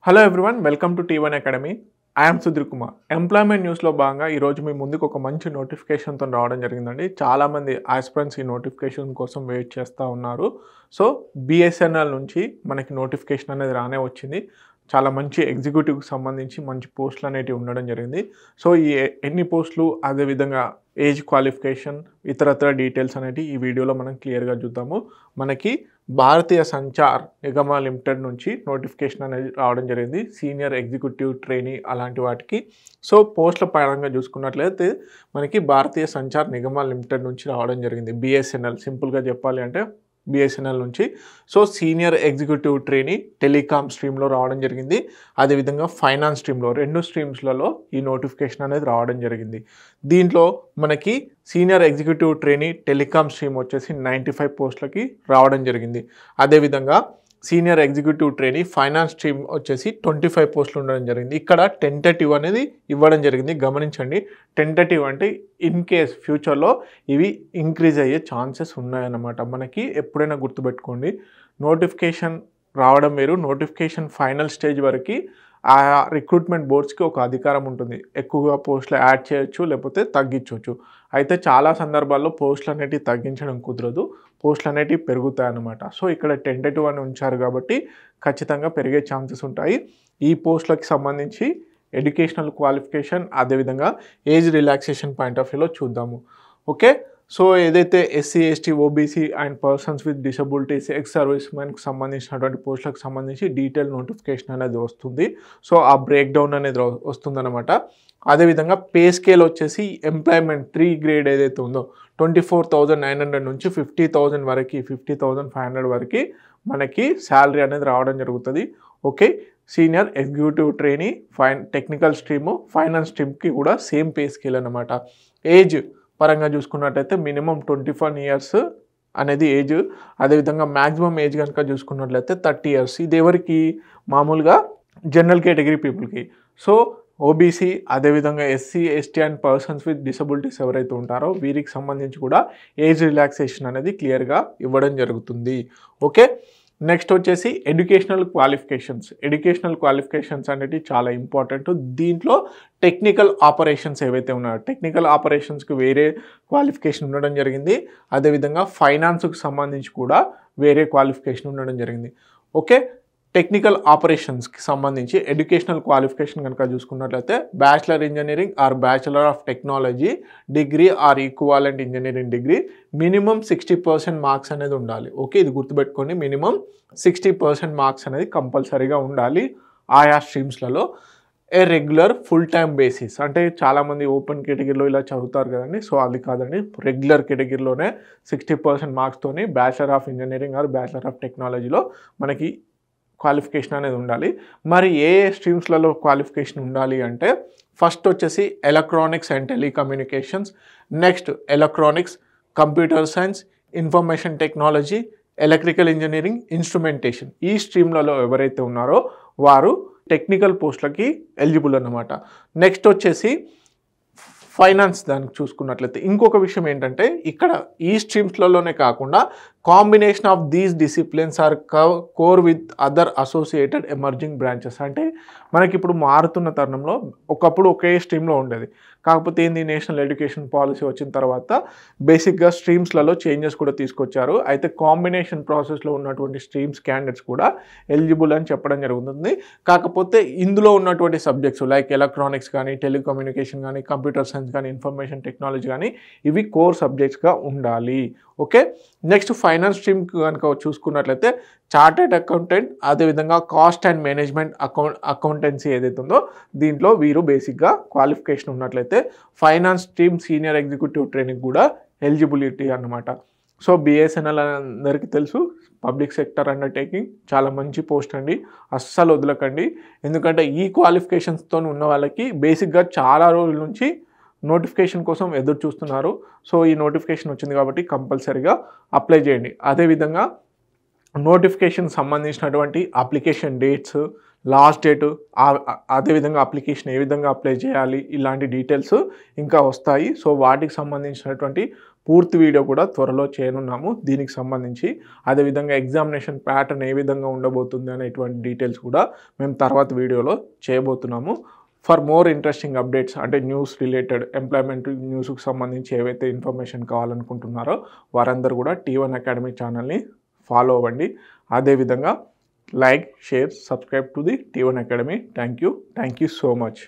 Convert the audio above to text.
Hello everyone, welcome to T1 academy. I'm Sudheer Kumar. Employment న్యూస్లో భాగంగా ఈరోజు మీ ముందుకు ఒక మంచి నోటిఫికేషన్తో రావడం జరిగిందండి. చాలామంది ఆస్పిరెంట్స్ ఈ నోటిఫికేషన్ కోసం వెయిట్ చేస్తూ ఉన్నారు. సో బిఎస్ఎన్ఎల్ నుంచి మనకి నోటిఫికేషన్ అనేది రానే వచ్చింది. చాలా మంచి ఎగ్జిక్యూటివ్కి సంబంధించి మంచి పోస్టులు అనేటివి ఉండడం జరిగింది. సో ఈ ఎన్ని పోస్టులు, అదేవిధంగా ఏజ్ క్వాలిఫికేషన్, ఇతరత్ర డీటెయిల్స్ అనేవి ఈ వీడియోలో మనం క్లియర్గా చూద్దాము. మనకి భారతీయ సంచార్ నిగమ లిమిటెడ్ నుంచి నోటిఫికేషన్ అనేది రావడం జరిగింది. సీనియర్ ఎగ్జిక్యూటివ్ ట్రైనీ అలాంటి వాటికి. సో పోస్టుల పరంగా చూసుకున్నట్లయితే మనకి భారతీయ సంచార్ నిగమ లిమిటెడ్ నుంచి రావడం జరిగింది. బిఎస్ఎన్ఎల్, సింపుల్గా చెప్పాలి అంటే బిఎస్ఎన్ఎల్ నుంచి. So senior executive trainee telecom స్ట్రీమ్లో రావడం జరిగింది. అదేవిధంగా ఫైనాన్స్ స్ట్రీమ్లో, రెండు స్ట్రీమ్స్లలో ఈ నోటిఫికేషన్ అనేది రావడం జరిగింది. దీంట్లో మనకి senior executive trainee telecom stream వచ్చేసి 95 పోస్టులకి రావడం జరిగింది. అదేవిధంగా senior executive trainee finance stream వచ్చేసి 25 పోస్టులు ఉండడం జరిగింది. ఇక్కడ టెంటేటివ్ అనేది ఇవ్వడం జరిగింది. గమనించండి, టెంటేటివ్ అంటే ఇన్ కేస్ ఫ్యూచర్లో ఇవి ఇంక్రీజ్ అయ్యే ఛాన్సెస్ ఉన్నాయన్నమాట. మనకి ఎప్పుడైనా గుర్తుపెట్టుకోండి, నోటిఫికేషన్ రావడం వేరు, నోటిఫికేషన్ ఫైనల్ స్టేజ్ వరకు ఆ రిక్రూట్మెంట్ బోర్డ్స్కి ఒక అధికారం ఉంటుంది. ఎక్కువగా పోస్టులు యాడ్ చేయొచ్చు, లేకపోతే తగ్గించవచ్చు. అయితే చాలా సందర్భాల్లో పోస్టులు అనేటివి తగ్గించడం కుదరదు, పోస్టులు అనేటివి పెరుగుతాయన్నమాట. సో ఇక్కడ టెంటేటివ్ అని ఉంచారు కాబట్టి ఖచ్చితంగా పెరిగే ఛాన్సెస్ ఉంటాయి. ఈ పోస్టులకి సంబంధించి ఎడ్యుకేషనల్ క్వాలిఫికేషన్, అదేవిధంగా ఏజ్ రిలాక్సేషన్ పాయింట్ ఆఫ్ వ్యూలో చూద్దాము. ఓకే, సో ఏదైతే SC, ST, OBC and persons with disabilities, ex service మెన్కి సంబంధించినటువంటి పోస్టులకు సంబంధించి డీటెయిల్ నోటిఫికేషన్ అనేది వస్తుంది. సో ఆ బ్రేక్ డౌన్ అనేది వస్తుందన్నమాట. అదేవిధంగా పే స్కేల్ వచ్చేసి ఎంప్లాయ్మెంట్ 3 గ్రేడ్ ఏదైతే ఉందో 24,900 నుంచి 50,000 వరకు, 50,500 వరకు మనకి శాలరీ అనేది రావడం జరుగుతుంది. Okay, senior executive trainee technical stream, finance స్ట్రీమ్కి కూడా సేమ్ పే స్కేల్ అన్నమాట. ఏజ్ పరంగా చూసుకున్నట్టయితే మినిమం 21 ఇయర్స్ అనేది ఏజ్. అదేవిధంగా మ్యాక్సిమం ఏజ్ కనుక చూసుకున్నట్లయితే 30 ఇయర్స్. ఇది ఎవరికి? మామూలుగా జనరల్ కేటగిరీ పీపుల్కి. సో ఓబీసీ, అదేవిధంగా SC, ST and persons with disabilities ఎవరైతే ఉంటారో వీరికి సంబంధించి కూడా ఏజ్ రిలాక్సేషన్ అనేది క్లియర్గా ఇవ్వడం జరుగుతుంది. ఓకే, నెక్స్ట్ వచ్చేసి ఎడ్యుకేషనల్ క్వాలిఫికేషన్స్. ఎడ్యుకేషనల్ క్వాలిఫికేషన్స్ అనేవి చాలా ఇంపార్టెంట్. దీంట్లో టెక్నికల్ ఆపరేషన్స్ ఏవైతే ఉన్నాయో, టెక్నికల్ ఆపరేషన్స్కి వేరే క్వాలిఫికేషన్ ఉండడం జరిగింది. అదేవిధంగా ఫైనాన్స్కి సంబంధించి కూడా వేరే క్వాలిఫికేషన్ ఉండడం జరిగింది. ఓకే, టెక్నికల్ ఆపరేషన్స్కి సంబంధించి ఎడ్యుకేషనల్ క్వాలిఫికేషన్ కనుక చూసుకున్నట్లయితే bachelor engineering or bachelor of technology degree or equivalent engineering degree, minimum 60% marks అనేది ఉండాలి. ఓకే, ఇది గుర్తుపెట్టుకోండి, మినిమం 60% మార్క్స్ అనేది కంపల్సరీగా ఉండాలి ఆయా స్ట్రీమ్స్లలో. ఏ రెగ్యులర్ ఫుల్ టైమ్ బేసిస్, అంటే చాలామంది ఓపెన్ కేటగిరీలో ఇలా చదువుతారు కదండి. సో అది కాదండి, రెగ్యులర్ కేటగిరీలోనే 60% మార్క్స్తోని bachelor of engineering or bachelor of టెక్నాలజీలో మనకి క్వాలిఫికేషన్ అనేది ఉండాలి. మరి ఏ స్ట్రీమ్స్లలో క్వాలిఫికేషన్ ఉండాలి అంటే ఫస్ట్ వచ్చేసి electronics and telecommunications, next electronics, computer science, information technology, electrical engineering, instrumentation. ఈ స్ట్రీమ్లలో ఎవరైతే ఉన్నారో వారు టెక్నికల్ పోస్టులకి ఎలిజిబుల్ అన్నమాట. నెక్స్ట్ వచ్చేసి ఫైనాన్స్ దానికి చూసుకున్నట్లయితే ఇంకొక విషయం ఏంటంటే ఇక్కడ ఈ స్ట్రీమ్స్లలోనే కాకుండా combination of these disciplines are core with other associated emerging branches. అంటే మనకి ఇప్పుడు మారుతున్న తరుణంలో ఒకప్పుడు ఒకే స్ట్రీమ్లో ఉండేది, కాకపోతే ఏంది, నేషనల్ ఎడ్యుకేషన్ పాలసీ వచ్చిన తర్వాత బేసిక్గా స్ట్రీమ్స్లలో చేంజెస్ కూడా తీసుకొచ్చారు. అయితే కాంబినేషన్ ప్రాసెస్లో ఉన్నటువంటి స్ట్రీమ్స్ క్యాండిడేట్స్ కూడా ఎలిజిబుల్ అని చెప్పడం జరుగుతుంది. కాకపోతే ఇందులో ఉన్నటువంటి సబ్జెక్ట్స్ లైక్ ఎలక్ట్రానిక్స్ కానీ, టెలికమ్యూనికేషన్ కానీ, కంప్యూటర్ సైన్స్ కానీ, ఇన్ఫర్మేషన్ టెక్నాలజీ కానీ ఇవి కోర్ సబ్జెక్ట్స్గా ఉండాలి. ఓకే, నెక్స్ట్ ఫైనాన్స్ స్ట్రీమ్ కనుక చూసుకున్నట్లయితే చార్టెడ్ అకౌంటెంట్, అదేవిధంగా కాస్ట్ అండ్ మేనేజ్మెంట్ అకౌంటెన్సీ ఏదైతే ఉందో దీంట్లో వీరు బేసిక్గా క్వాలిఫికేషన్ ఉన్నట్లయితే finance stream senior executive training కూడా ఎలిజిబిలిటీ అన్నమాట. సో బిఎస్ఎన్ఎల్ అందరికీ తెలుసు, పబ్లిక్ సెక్టర్ అండర్టేకింగ్, చాలా మంచి పోస్ట్ అండి, అస్సలు వదలకండి. ఎందుకంటే ఈ క్వాలిఫికేషన్స్తో ఉన్న వాళ్ళకి బేసిక్గా చాలా రోజుల నుంచి నోటిఫికేషన్ కోసం ఎదురు చూస్తున్నారు. సో ఈ నోటిఫికేషన్ వచ్చింది కాబట్టి కంపల్సరీగా అప్లై చేయండి. అదేవిధంగా నోటిఫికేషన్ సంబంధించినటువంటి అప్లికేషన్ డేట్స్, లాస్ట్ డేటు, అదేవిధంగా అప్లికేషన్ ఏ విధంగా అప్లై చేయాలి, ఇలాంటి డీటెయిల్స్ ఇంకా వస్తాయి. సో వాటికి సంబంధించినటువంటి పూర్తి వీడియో కూడా త్వరలో చేయనున్నాము దీనికి సంబంధించి. అదేవిధంగా ఎగ్జామినేషన్ ప్యాటర్న్ ఏ విధంగా ఉండబోతుంది అనేటువంటి డీటెయిల్స్ కూడా మేము తర్వాత వీడియోలో చేయబోతున్నాము. ఫర్ మోర్ ఇంట్రెస్టింగ్ అప్డేట్స్ అంటే న్యూస్ రిలేటెడ్ ఎంప్లాయ్మెంట్ న్యూస్కి సంబంధించి ఏవైతే ఇన్ఫర్మేషన్ కావాలనుకుంటున్నారో వారందరూ కూడా T1 అకాడమీ ఛానల్ని ఫాలో అవ్వండి. అదేవిధంగా like, share, subscribe to the T1 Academy. Thank you so much.